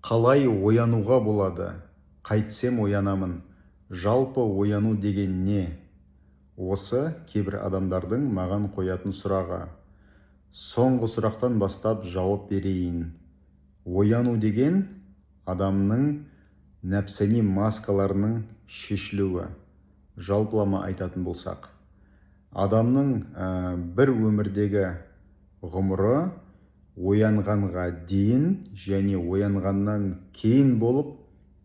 Қалай оянуға болады? Қайтсем оянамын. Жалпы ояну деген не? Осы кейбір адамдардың маған қоятын сұрағы. Соңғы сұрақтан бастап жауап берейін. Ояну деген адамның нәпсани маскаларының шешілуі. Жалпылама айтатын болсақ, адамның бір өмірдегі ғұмыры оянғанға дейін және оянғаннан кейін болып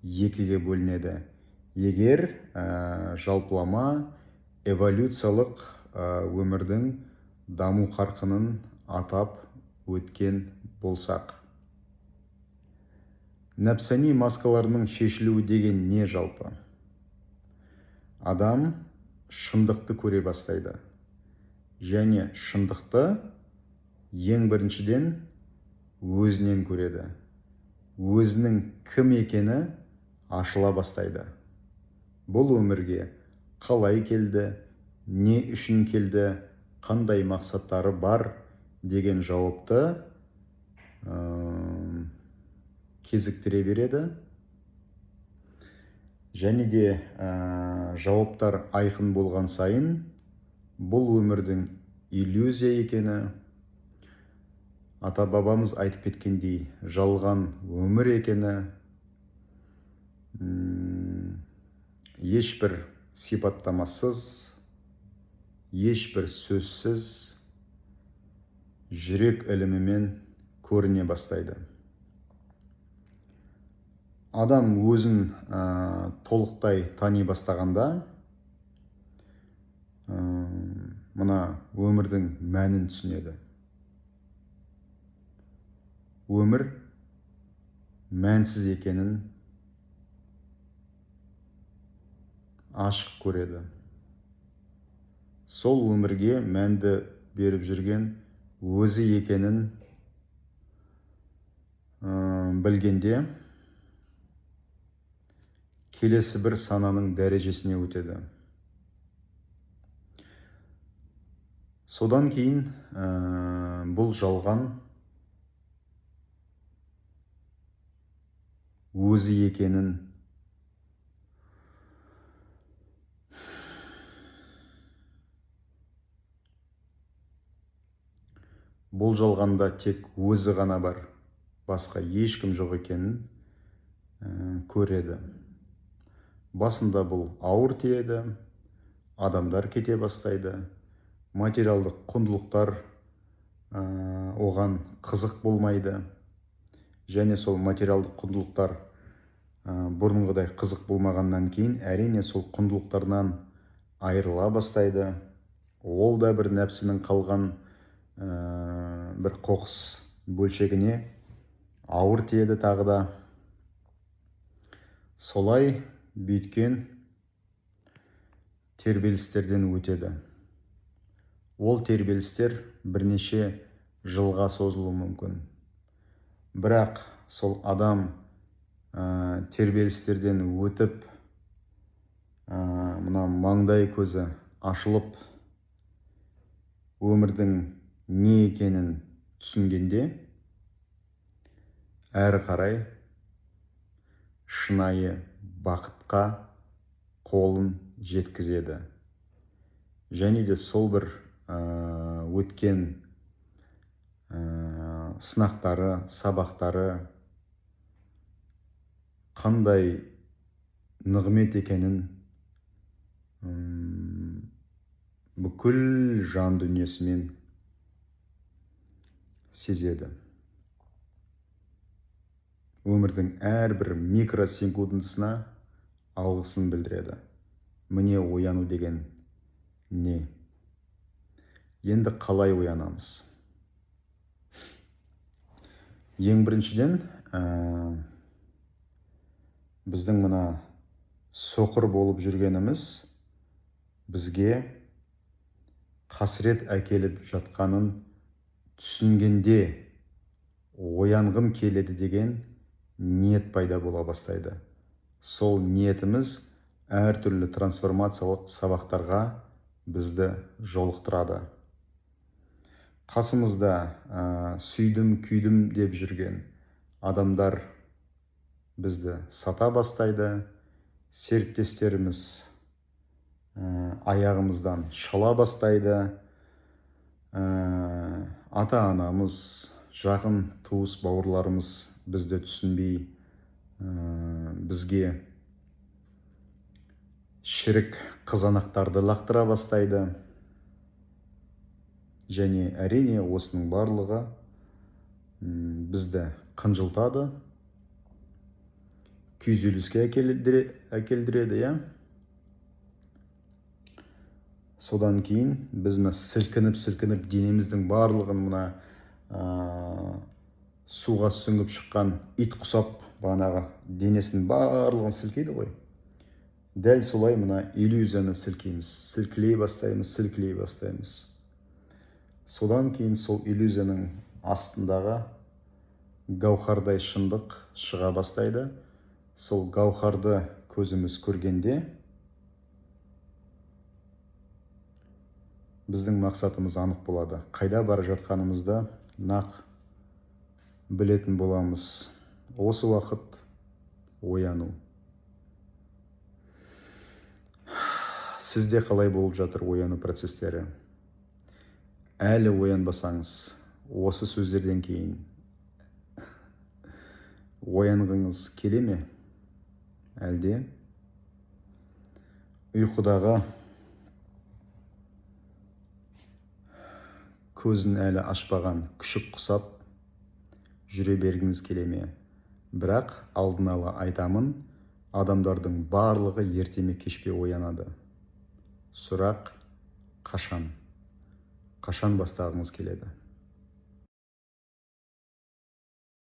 екіге бөлінеді. Егер жалпылама эволюциялық өмірдің даму қарқынын атап өткен болсақ. Нәпсани маскаларының шешілуі деген не жалпы? Адам шындықты көре бастайды. Және шындықты ең біріншіден өзінен көреді. Өзінің кім екені ашыла бастайды. Бұл өмірге қалай келді, не үшін келді, қандай мақсаттары бар деген жауапты кезіктіре береді. Және де жауаптар айқын болған сайын бұл өмірдің иллюзия екені, ата-бабамыз айтып кеткендей, жалған өмір екені, ешбір сипаттамасыз, ешбір сөзсіз жүрек ілімімен көріне бастайды. Адам өзін толықтай тани бастағанда мына өмірдің мәнін түсінеді. Өмір мәнсіз екенін ашық көреді. Сол өмірге мәнді беріп жүрген өзі екенін білгенде келесі бір сананың дәрежесіне өтеді. Содан кейін бұл жалған өзі екенін бұл жалғанда тек өзі ғана бар, басқа ешкім жоқ екенін көреді. Басында бұл ауыр тиеді, адамдар кете бастайды, материалдық құндылықтар оған қызық болмайды, және сол материалдық құндылықтар бұрынғыдай қызық болмағаннан кейін әрине сол құндылықтарынан айырыла бастайды. Ол да бір нәпсінің қалған бір қоқыс бөлшегіне ауыр тиеді тағы да. Солай бүйткен тербелістерден өтеді. Ол тербелістер бірнеше жылға созылуы мүмкін. Бірақ сол адам тербелістерден өтіп, мына маңдай көзі ашылып, өмірдің не екенін түсінгенде, әрі қарай шынайы бақытқа қолын жеткізеді. Және де сол бір өткен сынақтары, сабақтары қандай нығмет екенін бүкіл жан дүниесімен сезеді. Өмірдің әрбір микросекундысына алғысын білдіреді. Міне ояну деген не? Енді қалай оянамыз? Ең біріншіден, біздің мына соқыр болып жүргеніміз бізге қасірет әкеліп жатқанын түсінгенде оянғым келеді деген ниет пайда бола бастайды. Сол ниетіміз әртүрлі трансформациялық сабақтарға бізді жолықтырады. Қасымызда сүйдім, күйдім деп жүрген адамдар бізді сата бастайды, серіктестеріміз аяғымыздан шала бастайды, ата-анамыз, жақын туыс бауырларымыз бізді түсінбей, бізге шірік қызанақтарды лақтыра бастайды. Және әрине осының барлығы бізді қынжылтады, күйзеліске әкелдіреді, иә. Содан кейін біз сілкініп денеміздің барлығын мына суға сүңгіп шыққан ит құсап бағанағы денесінің барлығын сілкейді ғой. Дәл солай мына иллюзияны сілкейміз, сілкілей бастаймыз. Содан кейін сол иллюзияның астындағы гауһардай шындық шыға бастайды. Сол гауһарды көзіміз көргенде біздің мақсатымыз анық болады. Қайда бара жатқанымызды нақ білетін боламыз. Осы уақыт ояну. Сізде қалай болып жатыр ояну процестері? Әлі оянбасаңыз, осы сөздерден кейін оянғыңыз келе ме? Әлде ұйқыдағы көзін әлі ашпаған күшік құсап жүре бергіңіз келе ме? Бірақ алдын ала айтамын, адамдардың барлығы ерте ме кеш пе оянады. Сұрақ қашан? Қашан бастағыңыз келеді?